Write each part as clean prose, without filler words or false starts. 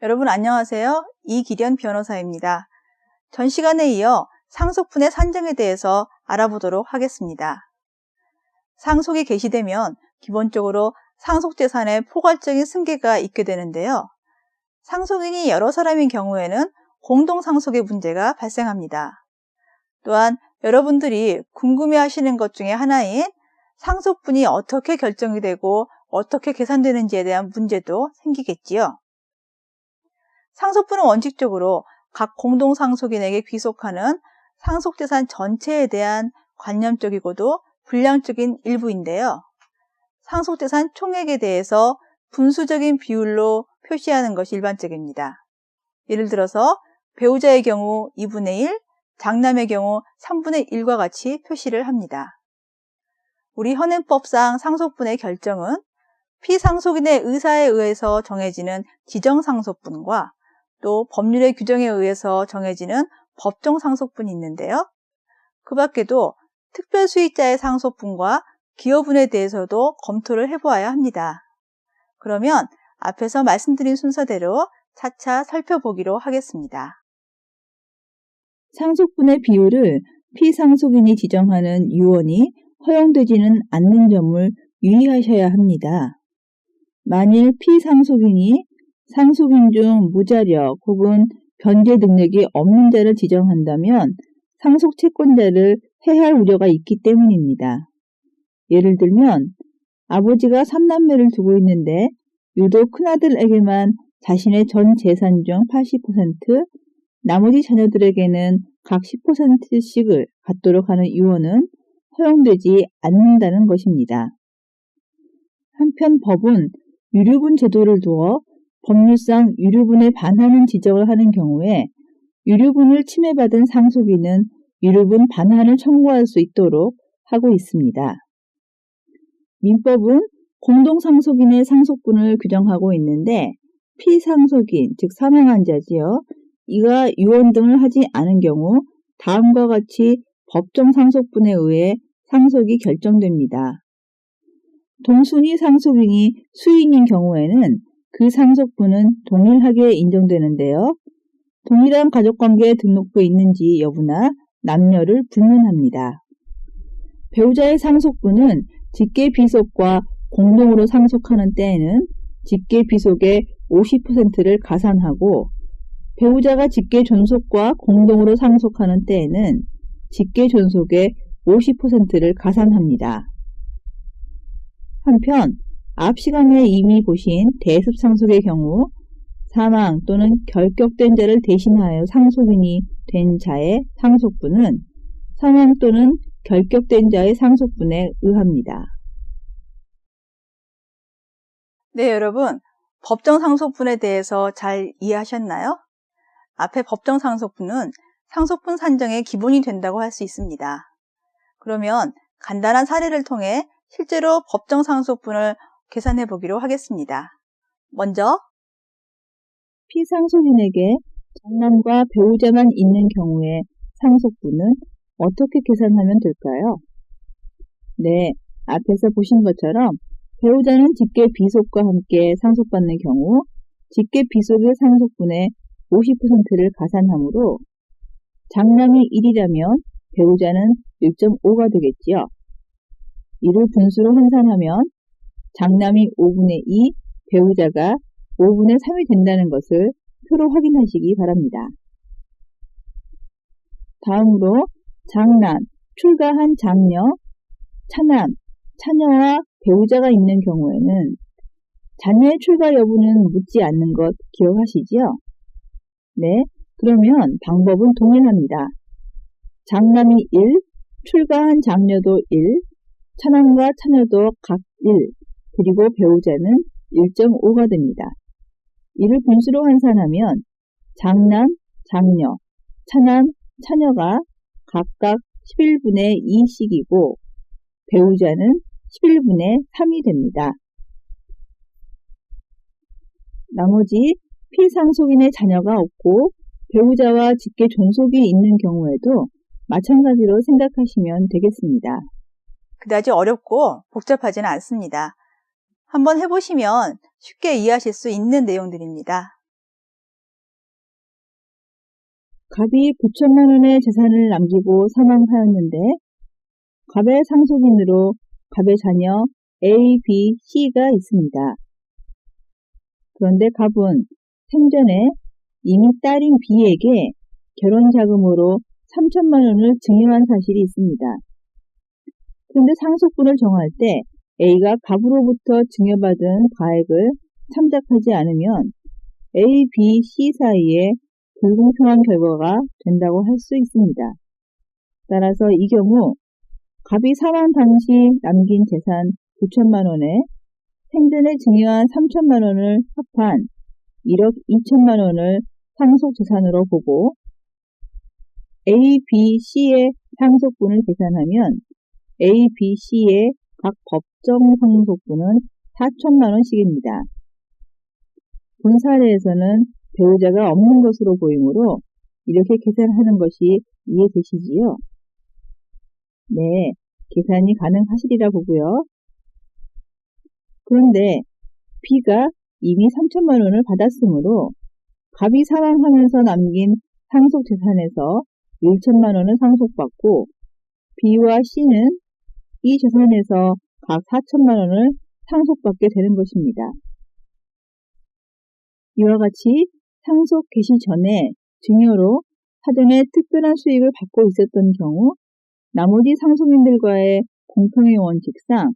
여러분 안녕하세요. 이기련 변호사입니다. 전 시간에 이어 상속분의 산정에 대해서 알아보도록 하겠습니다. 상속이 개시되면 기본적으로 상속재산에 포괄적인 승계가 있게 되는데요. 상속인이 여러 사람인 경우에는 공동상속의 문제가 발생합니다. 또한 여러분들이 궁금해하시는 것 중에 하나인 상속분이 어떻게 결정이 되고 어떻게 계산되는지에 대한 문제도 생기겠지요. 상속분은 원칙적으로 각 공동상속인에게 귀속하는 상속재산 전체에 대한 관념적이고도 불량적인 일부인데요. 상속재산 총액에 대해서 분수적인 비율로 표시하는 것이 일반적입니다. 예를 들어서 배우자의 경우 2분의 1, 장남의 경우 3분의 1과 같이 표시를 합니다. 우리 현행법상 상속분의 결정은 피상속인의 의사에 의해서 정해지는 지정상속분과 또 법률의 규정에 의해서 정해지는 법정상속분이 있는데요. 그 밖에도 특별수익자의 상속분과 기여분에 대해서도 검토를 해보아야 합니다. 그러면 앞에서 말씀드린 순서대로 차차 살펴보기로 하겠습니다. 상속분의 비율을 피상속인이 지정하는 유언이 허용되지는 않는 점을 유의하셔야 합니다. 만일 피상속인이 상속인 중 무자력 혹은 변제 능력이 없는 자를 지정한다면 상속 채권자를 해할 우려가 있기 때문입니다. 예를 들면 아버지가 3남매를 두고 있는데 유독 큰아들에게만 자신의 전 재산 중 80%, 나머지 자녀들에게는 각 10%씩을 갖도록 하는 유언은 허용되지 않는다는 것입니다. 한편 법은 유류분 제도를 두어 법률상 유류분에 반하는 지적을 하는 경우에 유류분을 침해받은 상속인은 유류분 반환을 청구할 수 있도록 하고 있습니다. 민법은 공동상속인의 상속분을 규정하고 있는데 피상속인, 즉 사망한 자지요. 이가 유언 등을 하지 않은 경우 다음과 같이 법정상속분에 의해 상속이 결정됩니다. 동순위 상속인이 수인인 경우에는 그 상속분은 동일하게 인정되는데요. 동일한 가족관계에 등록돼 있는지 여부나 남녀를 불문합니다. 배우자의 상속분은 직계비속과 공동으로 상속하는 때에는 직계비속의 50%를 가산하고 배우자가 직계존속과 공동으로 상속하는 때에는 직계존속의 50%를 가산합니다. 한편 앞 시간에 이미 보신 대습상속의 경우 사망 또는 결격된 자를 대신하여 상속인이 된 자의 상속분은 사망 또는 결격된 자의 상속분에 의합니다. 네, 여러분. 법정상속분에 대해서 잘 이해하셨나요? 앞에 법정상속분은 상속분 산정의 기본이 된다고 할 수 있습니다. 그러면 간단한 사례를 통해 실제로 법정상속분을 계산해 보기로 하겠습니다. 먼저 피상속인에게 장남과 배우자만 있는 경우에 상속분은 어떻게 계산하면 될까요? 네, 앞에서 보신 것처럼 배우자는 직계비속과 함께 상속받는 경우 직계비속의 상속분의 50%를 가산하므로 장남이 1이라면 배우자는 1.5가 되겠지요. 이를 분수로 환산하면 장남이 5분의 2, 배우자가 5분의 3이 된다는 것을 표로 확인하시기 바랍니다. 다음으로 장남, 출가한 장녀, 차남, 차녀와 배우자가 있는 경우에는 자녀의 출가 여부는 묻지 않는 것 기억하시지요? 네, 그러면 방법은 동일합니다. 장남이 1, 출가한 장녀도 1, 차남과 차녀도 각 1, 그리고 배우자는 1.5가 됩니다. 이를 분수로 환산하면 장남, 장녀, 차남, 차녀가 각각 11분의 2씩이고 배우자는 11분의 3이 됩니다. 나머지 피상속인의 자녀가 없고 배우자와 직계 존속이 있는 경우에도 마찬가지로 생각하시면 되겠습니다. 그다지 어렵고 복잡하지는 않습니다. 한번 해보시면 쉽게 이해하실 수 있는 내용들입니다. 갑이 9천만 원의 재산을 남기고 사망하였는데 갑의 상속인으로 갑의 자녀 A, B, C가 있습니다. 그런데 갑은 생전에 이미 딸인 B에게 결혼자금으로 3천만 원을 증여한 사실이 있습니다. 그런데 상속분을 정할 때 A가 갑으로부터 증여받은 가액을 참작하지 않으면 A, B, C 사이에 불공평한 결과가 된다고 할 수 있습니다. 따라서 이 경우 갑이 사망 당시 남긴 재산 9천만 원에 생전에 증여한 3천만 원을 합한 1억 2천만 원을 상속재산으로 보고 A, B, C의 상속분을 계산하면 A, B, C의 각 법정 상속분은 4천만 원씩입니다. 본 사례에서는 배우자가 없는 것으로 보이므로 이렇게 계산하는 것이 이해되시지요? 네, 계산이 가능하시리라 보고요. 그런데 B가 이미 3천만 원을 받았으므로 갑이 사망하면서 남긴 상속재산에서 1천만 원을 상속받고 B와 C는 이 재산에서 각 4천만 원을 상속받게 되는 것입니다. 이와 같이 상속 개시 전에 증여로 사전에 특별한 수익을 받고 있었던 경우 나머지 상속인들과의 공평의 원칙상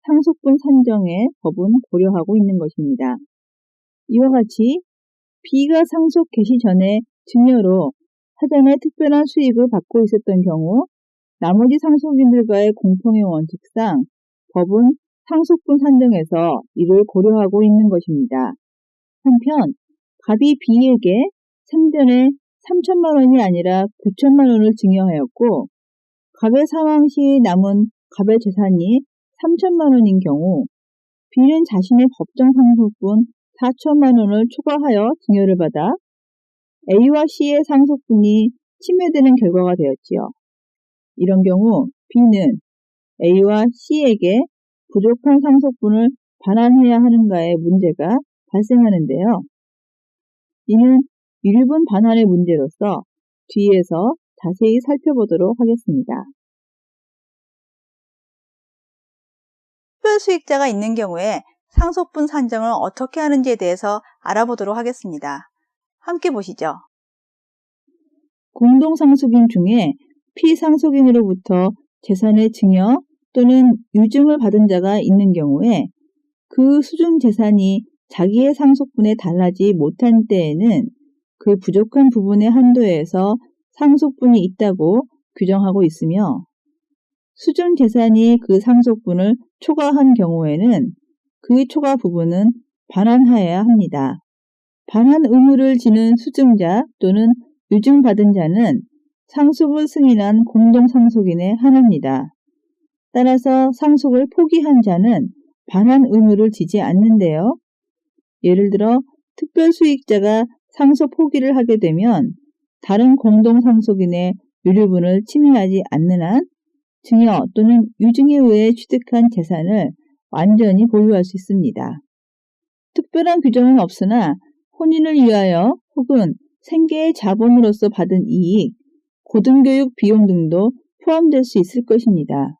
상속분 산정의 법은 고려하고 있는 것입니다. 이와 같이 B가 상속 개시 전에 증여로 사전에 특별한 수익을 받고 있었던 경우 나머지 상속인들과의 공평의 원칙상 법은 상속분 산정에서 이를 고려하고 있는 것입니다. 한편 갑이 B에게 생전에 3천만 원이 아니라 9천만 원을 증여하였고 갑의 사망 시 남은 갑의 재산이 3천만 원인 경우 B는 자신의 법정 상속분 4천만 원을 초과하여 증여를 받아 A와 C의 상속분이 침해되는 결과가 되었지요. 이런 경우 B는 A와 C에게 부족한 상속분을 반환해야 하는가의 문제가 발생하는데요. 이는 일분 반환의 문제로서 뒤에서 자세히 살펴보도록 하겠습니다. 특별수익자가 있는 경우에 상속분 산정을 어떻게 하는지에 대해서 알아보도록 하겠습니다. 함께 보시죠. 공동상속인 중에 피상속인으로부터 재산의 증여 또는 유증을 받은 자가 있는 경우에 그 수증 재산이 자기의 상속분에 달하지 못한 때에는 그 부족한 부분의 한도에서 상속분이 있다고 규정하고 있으며 수증 재산이 그 상속분을 초과한 경우에는 그 초과 부분은 반환하여야 합니다. 반환 의무를 지는 수증자 또는 유증받은 자는 상속을 승인한 공동상속인에 한합니다. 따라서 상속을 포기한 자는 반환 의무를 지지 않는데요. 예를 들어 특별수익자가 상속 포기를 하게 되면 다른 공동상속인의 유류분을 침해하지 않는 한 증여 또는 유증에 의해 취득한 재산을 완전히 보유할 수 있습니다. 특별한 규정은 없으나 혼인을 위하여 혹은 생계의 자본으로서 받은 이익, 고등교육 비용 등도 포함될 수 있을 것입니다.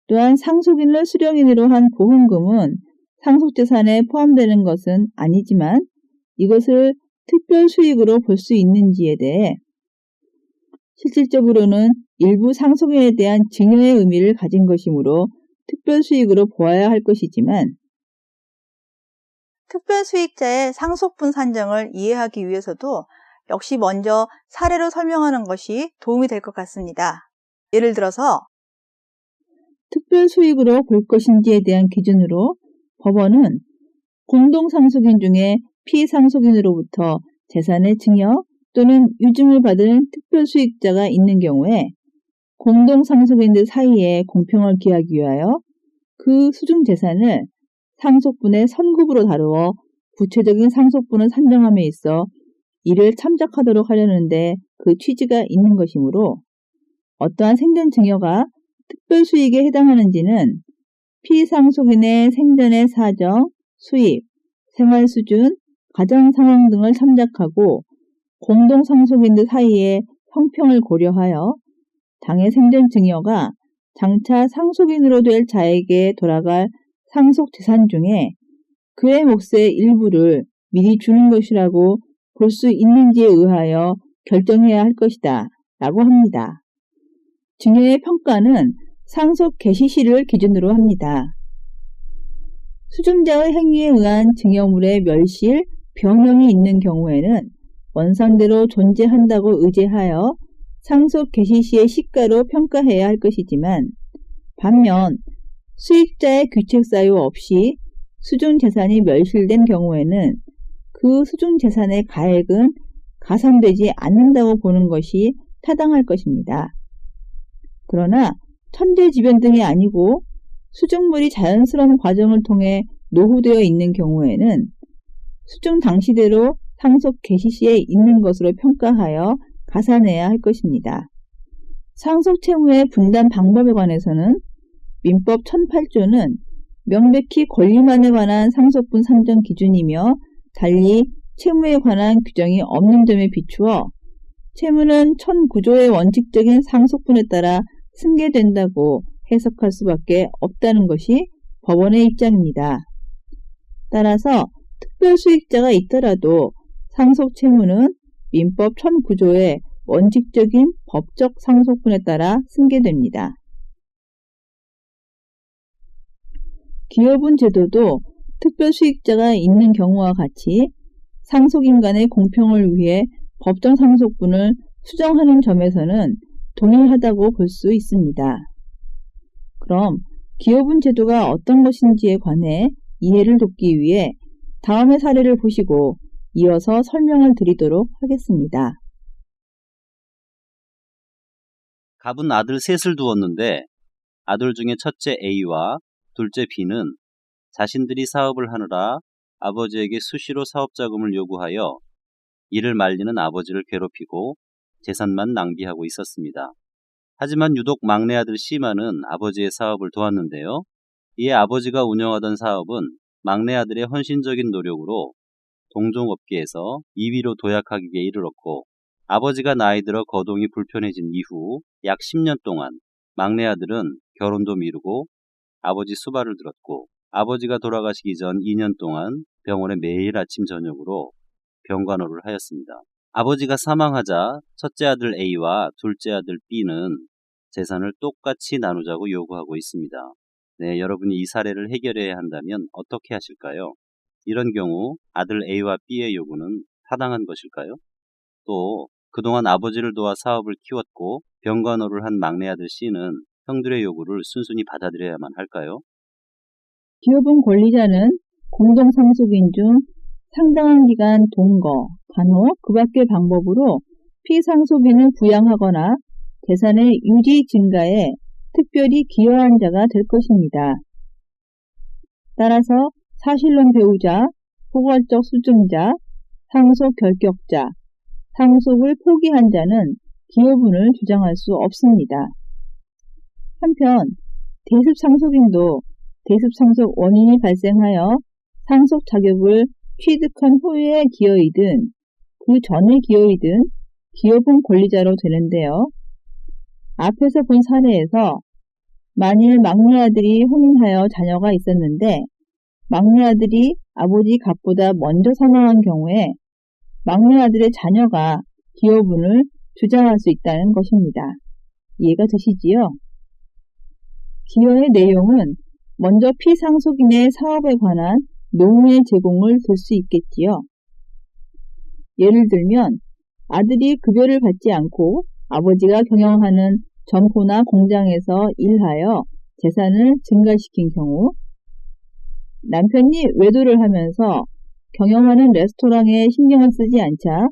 또한 상속인을 수령인으로 한 보험금은 상속재산에 포함되는 것은 아니지만 이것을 특별수익으로 볼 수 있는지에 대해 실질적으로는 일부 상속인에 대한 증여의 의미를 가진 것이므로 특별수익으로 보아야 할 것이지만 특별수익자의 상속분 산정을 이해하기 위해서도 역시 먼저 사례로 설명하는 것이 도움이 될 것 같습니다. 예를 들어서 특별수익으로 볼 것인지에 대한 기준으로 법원은 공동상속인 중에 피상속인으로부터 재산의 증여 또는 유증을 받은 특별수익자가 있는 경우에 공동상속인들 사이에 공평을 기하기 위하여 그 수중재산을 상속분의 선급으로 다루어 구체적인 상속분을 산정함에 있어 이를 참작하도록 하려는데 그 취지가 있는 것이므로 어떠한 생전 증여가 특별수익에 해당하는지는 피상속인의 생전의 사정, 수입, 생활수준, 가정상황 등을 참작하고 공동상속인들 사이의 형평을 고려하여 당의 생전 증여가 장차 상속인으로 될 자에게 돌아갈 상속재산 중에 그의 몫의 일부를 미리 주는 것이라고 볼 수 있는지에 의하여 결정해야 할 것이다 라고 합니다. 증여의 평가는 상속 개시시를 기준으로 합니다. 수증자의 행위에 의한 증여물의 멸실, 변형이 있는 경우에는 원상대로 존재한다고 의제하여 상속 개시시의 시가로 평가해야 할 것이지만 반면 수익자의 규책 사유 없이 수증재산이 멸실된 경우에는 그 수증재산의 가액은 가산되지 않는다고 보는 것이 타당할 것입니다. 그러나 천재지변 등이 아니고 수증물이 자연스러운 과정을 통해 노후되어 있는 경우에는 수증 당시대로 상속 개시시에 있는 것으로 평가하여 가산해야 할 것입니다. 상속 채무의 분담 방법에 관해서는 민법 1008조는 명백히 권리만에 관한 상속분 산정 기준이며 달리 채무에 관한 규정이 없는 점에 비추어 채무는 1009조의 원칙적인 상속분에 따라 승계된다고 해석할 수밖에 없다는 것이 법원의 입장입니다. 따라서 특별수익자가 있더라도 상속 채무는 민법 1009조의 원칙적인 법적 상속분에 따라 승계됩니다. 기여분 제도도 특별수익자가 있는 경우와 같이 상속인 간의 공평을 위해 법정 상속분을 수정하는 점에서는 동일하다고 볼 수 있습니다. 그럼 기여분 제도가 어떤 것인지에 관해 이해를 돕기 위해 다음의 사례를 보시고 이어서 설명을 드리도록 하겠습니다. 갑은 아들 셋을 두었는데 아들 중에 첫째 A와 둘째 B는 자신들이 사업을 하느라 아버지에게 수시로 사업자금을 요구하여 이를 말리는 아버지를 괴롭히고 재산만 낭비하고 있었습니다. 하지만 유독 막내 아들 C만은 아버지의 사업을 도왔는데요. 이에 아버지가 운영하던 사업은 막내 아들의 헌신적인 노력으로 동종업계에서 2위로 도약하기에 이르렀고 아버지가 나이 들어 거동이 불편해진 이후 약 10년 동안 막내 아들은 결혼도 미루고 아버지 수발을 들었고 아버지가 돌아가시기 전 2년 동안 병원에 매일 아침 저녁으로 병간호를 하였습니다. 아버지가 사망하자 첫째 아들 A와 둘째 아들 B는 재산을 똑같이 나누자고 요구하고 있습니다. 네, 여러분이 이 사례를 해결해야 한다면 어떻게 하실까요? 이런 경우 아들 A와 B의 요구는 타당한 것일까요? 또 그동안 아버지를 도와 사업을 키웠고 병간호를 한 막내 아들 C는 형들의 요구를 순순히 받아들여야만 할까요? 기여분 권리자는 공동상속인 중 상당한 기간 동거, 간혹 그 밖의 방법으로 피상속인을 부양하거나 재산의 유지 증가에 특별히 기여한 자가 될 것입니다. 따라서 사실론 배우자, 포괄적 수증자, 상속 결격자, 상속을 포기한 자는 기여분을 주장할 수 없습니다. 한편 대습상속인도 대습상속 원인이 발생하여 상속 자격을 취득한 후에 기여이든 그 전에 기여이든 기여분 권리자로 되는데요. 앞에서 본 사례에서 만일 막내 아들이 혼인하여 자녀가 있었는데 막내 아들이 아버지 갑보다 먼저 사망한 경우에 막내 아들의 자녀가 기여분을 주장할 수 있다는 것입니다. 이해가 되시지요? 기여의 내용은 먼저 피상속인의 사업에 관한 노무의 제공을 들 수 있겠지요. 예를 들면 아들이 급여를 받지 않고 아버지가 경영하는 점포나 공장에서 일하여 재산을 증가시킨 경우, 남편이 외도를 하면서 경영하는 레스토랑에 신경을 쓰지 않자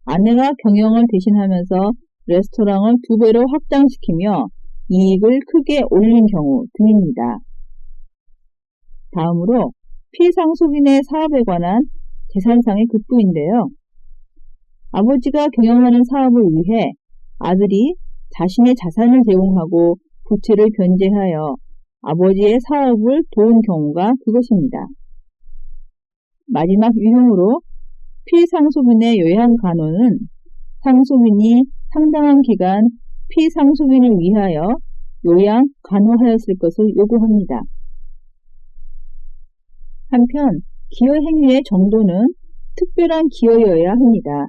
아내가 경영을 대신하면서 레스토랑을 2배로 확장시키며 이익을 크게 올린 경우 등입니다. 다음으로 피상속인의 사업에 관한 재산상의 급부인데요. 아버지가 경영하는 사업을 위해 아들이 자신의 자산을 제공하고 부채를 변제하여 아버지의 사업을 도운 경우가 그것입니다. 마지막 유형으로 피상속인의 요양간호는 상속인이 상당한 기간 피상속인을 위하여 요양, 간호하였을 것을 요구합니다. 한편 기여 행위의 정도는 특별한 기여여야 합니다.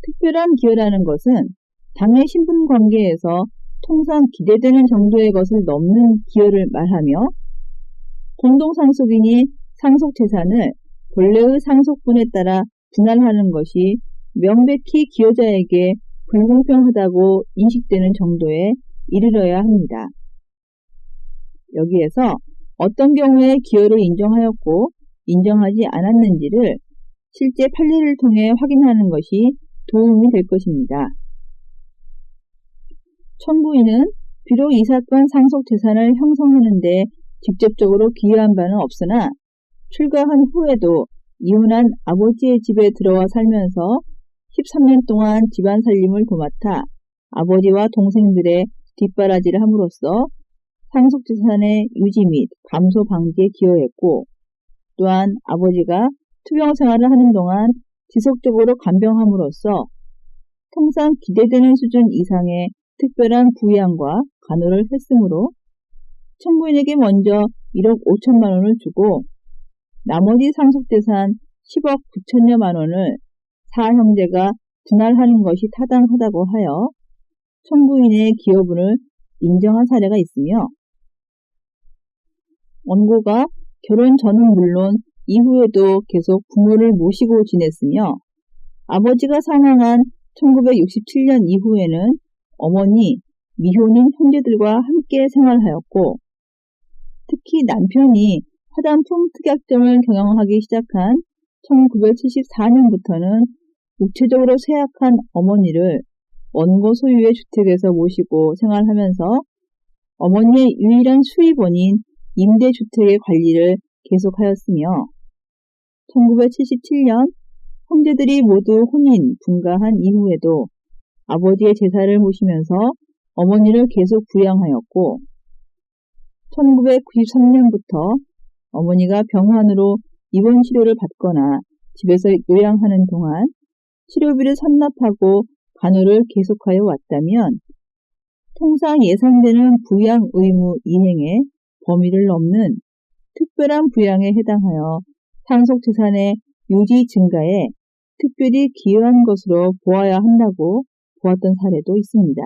특별한 기여라는 것은 당해 신분 관계에서 통상 기대되는 정도의 것을 넘는 기여를 말하며 공동상속인이 상속재산을 본래의 상속분에 따라 분할하는 것이 명백히 기여자에게 불공평하다고 인식되는 정도에 이르러야 합니다. 여기에서 어떤 경우에 기여를 인정하였고 인정하지 않았는지를 실제 판례를 통해 확인하는 것이 도움이 될 것입니다. 청구인은 비록 이 사건 상속재산을 형성하는 데 직접적으로 기여한 바는 없으나 출가한 후에도 이혼한 아버지의 집에 들어와 살면서 13년 동안 집안 살림을 도맡아 아버지와 동생들의 뒷바라지를 함으로써 상속재산의 유지 및 감소 방지에 기여했고 또한 아버지가 투병 생활을 하는 동안 지속적으로 간병함으로써 통상 기대되는 수준 이상의 특별한 부양과 간호를 했으므로 청구인에게 먼저 1억 5천만 원을 주고 나머지 상속재산 10억 9천여만 원을 사형제가 분할하는 것이 타당하다고 하여 청구인의 기여분을 인정한 사례가 있으며 원고가 결혼 전은 물론 이후에도 계속 부모를 모시고 지냈으며 아버지가 사망한 1967년 이후에는 어머니, 미혼인 형제들과 함께 생활하였고 특히 남편이 화단품 특약점을 경영하기 시작한 1974년부터는 육체적으로 쇠약한 어머니를 원고 소유의 주택에서 모시고 생활하면서 어머니의 유일한 수입원인 임대주택의 관리를 계속하였으며 1977년 형제들이 모두 혼인, 분가한 이후에도 아버지의 제사를 모시면서 어머니를 계속 부양하였고 1993년부터 어머니가 병환으로 입원 치료를 받거나 집에서 요양하는 동안 치료비를 선납하고 간호를 계속하여 왔다면 통상 예상되는 부양 의무 이행의 범위를 넘는 특별한 부양에 해당하여 상속재산의 유지 증가에 특별히 기여한 것으로 보아야 한다고 보았던 사례도 있습니다.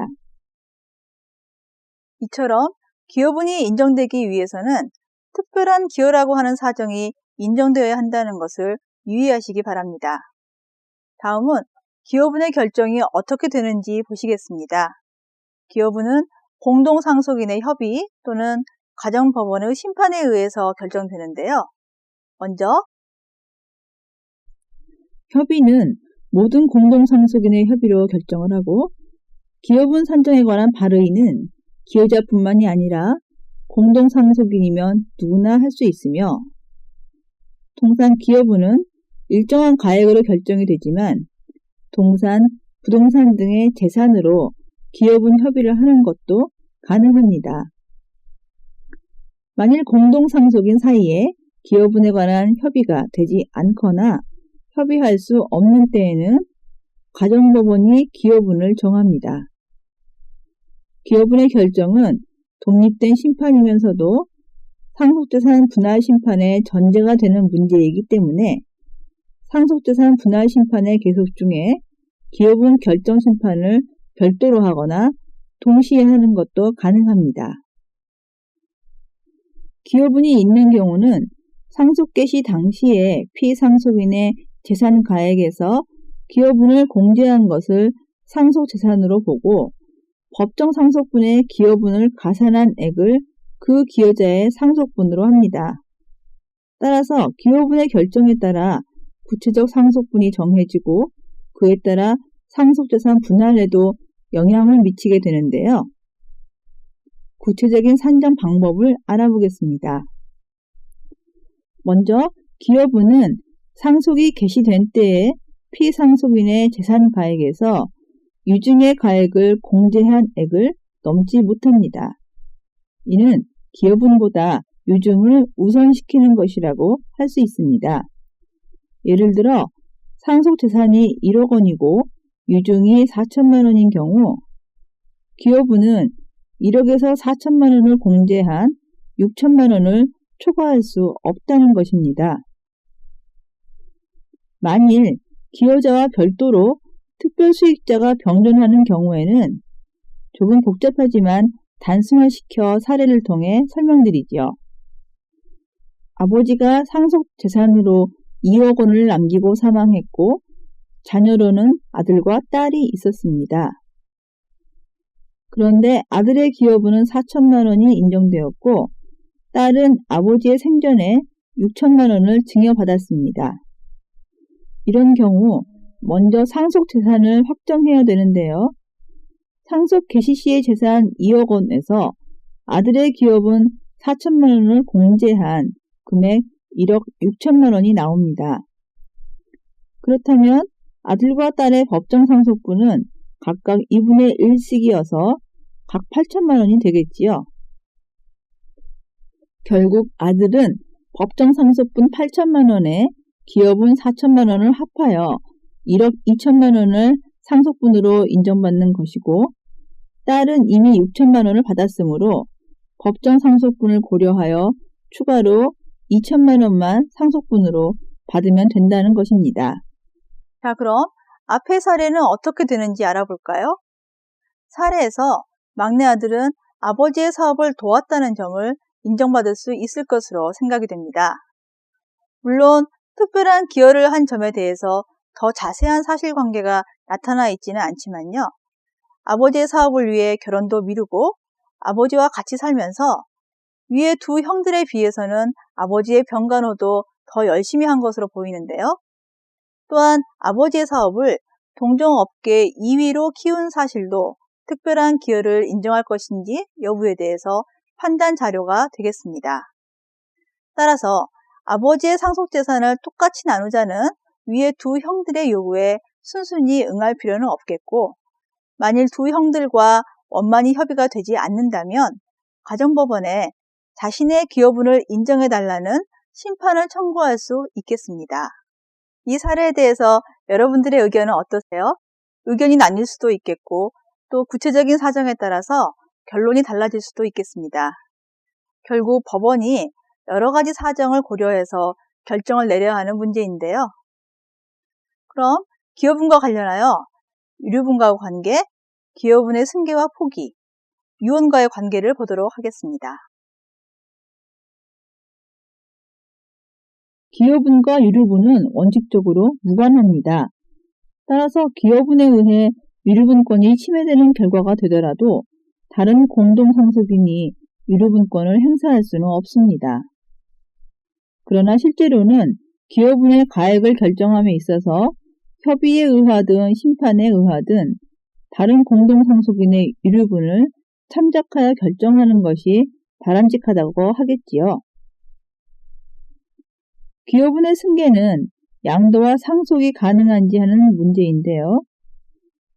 이처럼 기여분이 인정되기 위해서는 특별한 기여라고 하는 사정이 인정되어야 한다는 것을 유의하시기 바랍니다. 다음은 기여분의 결정이 어떻게 되는지 보시겠습니다. 기여분은 공동상속인의 협의 또는 가정법원의 심판에 의해서 결정되는데요. 먼저 협의는 모든 공동상속인의 협의로 결정을 하고 기여분 산정에 관한 발의는 기여자뿐만이 아니라 공동상속인이면 누구나 할 수 있으며 통상 기여분은 일정한 가액으로 결정이 되지만 동산, 부동산 등의 재산으로 기여분 협의를 하는 것도 가능합니다. 만일 공동상속인 사이에 기여분에 관한 협의가 되지 않거나 협의할 수 없는 때에는 가정법원이 기여분을 정합니다. 기여분의 결정은 독립된 심판이면서도 상속재산 분할 심판의 전제가 되는 문제이기 때문에 상속재산 분할 심판의 계속 중에 기여분 결정 심판을 별도로 하거나 동시에 하는 것도 가능합니다. 기여분이 있는 경우는 상속 개시 당시에 피상속인의 재산 가액에서 기여분을 공제한 것을 상속재산으로 보고 법정 상속분의 기여분을 가산한 액을 그 기여자의 상속분으로 합니다. 따라서 기여분의 결정에 따라 구체적 상속분이 정해지고 그에 따라 상속재산 분할에도 영향을 미치게 되는데요. 구체적인 산정 방법을 알아보겠습니다. 먼저 기여분은 상속이 개시된 때에 피상속인의 재산 가액에서 유증의 가액을 공제한 액을 넘지 못합니다. 이는 기여분보다 유증을 우선시키는 것이라고 할 수 있습니다. 예를 들어 상속재산이 1억 원이고 유증이 4천만 원인 경우 기여부는 1억에서 4천만 원을 공제한 6천만 원을 초과할 수 없다는 것입니다. 만일 기여자와 별도로 특별수익자가 병존하는 경우에는 조금 복잡하지만 단순화시켜 사례를 통해 설명드리죠. 아버지가 상속재산으로 2억 원을 남기고 사망했고 자녀로는 아들과 딸이 있었습니다. 그런데 아들의 기여부는 4천만 원이 인정되었고 딸은 아버지의 생전에 6천만 원을 증여받았습니다. 이런 경우 먼저 상속재산을 확정해야 되는데요. 상속 개시 시의 재산 2억 원에서 아들의 기여분 4천만 원을 공제한 금액 1억 6천만 원이 나옵니다. 그렇다면 아들과 딸의 법정 상속분은 각각 2분의 1씩이어서 각 8천만 원이 되겠지요. 결국 아들은 법정 상속분 8천만 원에 기여분 4천만 원을 합하여 1억 2천만 원을 상속분으로 인정받는 것이고 딸은 이미 6천만 원을 받았으므로 법정 상속분을 고려하여 추가로 2천만 원만 상속분으로 받으면 된다는 것입니다. 자, 그럼 앞의 사례는 어떻게 되는지 알아볼까요? 사례에서 막내 아들은 아버지의 사업을 도왔다는 점을 인정받을 수 있을 것으로 생각이 됩니다. 물론 특별한 기여를 한 점에 대해서 더 자세한 사실관계가 나타나 있지는 않지만요. 아버지의 사업을 위해 결혼도 미루고 아버지와 같이 살면서 위의 두 형들에 비해서는 아버지의 병간호도 더 열심히 한 것으로 보이는데요. 또한 아버지의 사업을 동종업계 2위로 키운 사실도 특별한 기여를 인정할 것인지 여부에 대해서 판단 자료가 되겠습니다. 따라서 아버지의 상속재산을 똑같이 나누자는 위의 두 형들의 요구에 순순히 응할 필요는 없겠고, 만일 두 형들과 원만히 협의가 되지 않는다면 가정법원에 자신의 기여분을 인정해달라는 심판을 청구할 수 있겠습니다. 이 사례에 대해서 여러분들의 의견은 어떠세요? 의견이 나뉠 수도 있겠고 또 구체적인 사정에 따라서 결론이 달라질 수도 있겠습니다. 결국 법원이 여러 가지 사정을 고려해서 결정을 내려야 하는 문제인데요. 그럼 기여분과 관련하여 유류분과의 관계, 기여분의 승계와 포기, 유언과의 관계를 보도록 하겠습니다. 기여분과 유류분은 원칙적으로 무관합니다. 따라서 기여분에 의해 유류분권이 침해되는 결과가 되더라도 다른 공동상속인이 유류분권을 행사할 수는 없습니다. 그러나 실제로는 기여분의 가액을 결정함에 있어서 협의에 의하든 심판에 의하든 다른 공동상속인의 유류분을 참작하여 결정하는 것이 바람직하다고 하겠지요. 기여분의 승계는 양도와 상속이 가능한지 하는 문제인데요.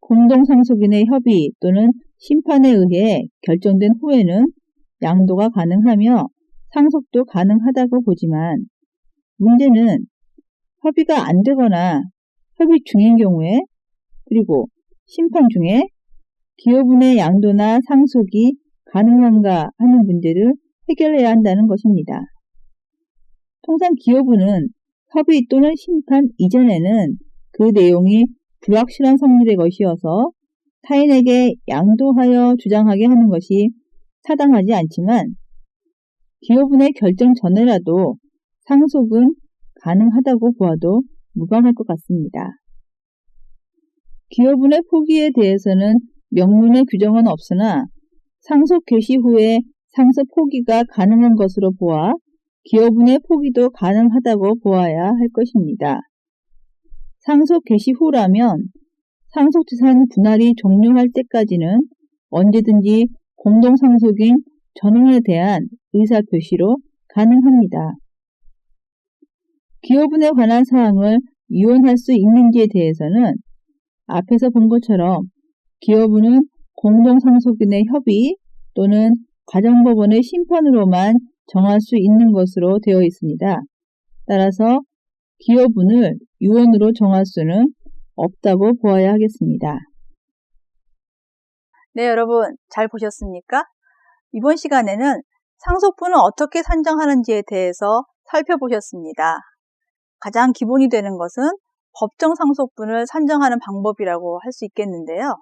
공동상속인의 협의 또는 심판에 의해 결정된 후에는 양도가 가능하며 상속도 가능하다고 보지만 문제는 협의가 안 되거나 협의 중인 경우에 그리고 심판 중에 기여분의 양도나 상속이 가능한가 하는 문제를 해결해야 한다는 것입니다. 통상 기여분은 협의 또는 심판 이전에는 그 내용이 불확실한 성질의 것이어서 타인에게 양도하여 주장하게 하는 것이 타당하지 않지만 기여분의 결정 전에라도 상속은 가능하다고 보아도 무방할 것 같습니다. 기여분의 포기에 대해서는 명문의 규정은 없으나 상속 개시 후에 상속 포기가 가능한 것으로 보아 기여분의 포기도 가능하다고 보아야 할 것입니다. 상속 개시 후라면 상속재산 분할이 종료할 때까지는 언제든지 공동상속인 전원에 대한 의사표시로 가능합니다. 기여분에 관한 사항을 유언할 수 있는지에 대해서는 앞에서 본 것처럼 기여분은 공동상속인의 협의 또는 가정법원의 심판으로만 정할 수 있는 것으로 되어 있습니다. 따라서 기여분을 유언으로 정할 수는 없다고 보아야 하겠습니다. 네, 여러분 잘 보셨습니까? 이번 시간에는 상속분을 어떻게 산정하는지에 대해서 살펴보셨습니다. 가장 기본이 되는 것은 법정 상속분을 산정하는 방법이라고 할 수 있겠는데요.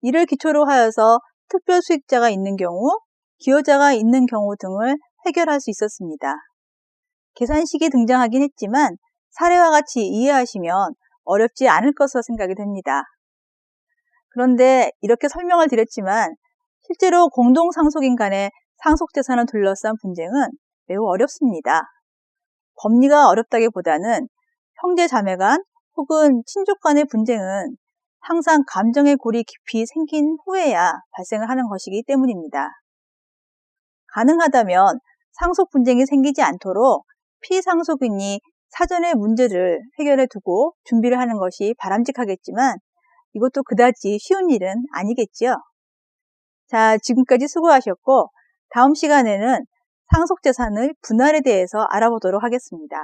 이를 기초로 하여서 특별 수익자가 있는 경우, 기여자가 있는 경우 등을 해결할 수 있었습니다. 계산식이 등장하긴 했지만 사례와 같이 이해하시면 어렵지 않을 것으로 생각이 됩니다. 그런데 이렇게 설명을 드렸지만 실제로 공동상속인 간의 상속재산을 둘러싼 분쟁은 매우 어렵습니다. 법리가 어렵다기보다는 형제자매 간 혹은 친족 간의 분쟁은 항상 감정의 골이 깊이 생긴 후에야 발생을 하는 것이기 때문입니다. 가능하다면 상속 분쟁이 생기지 않도록 피상속인이 사전에 문제를 해결해 두고 준비를 하는 것이 바람직하겠지만 이것도 그다지 쉬운 일은 아니겠지요. 자, 지금까지 수고하셨고 다음 시간에는 상속재산의 분할에 대해서 알아보도록 하겠습니다.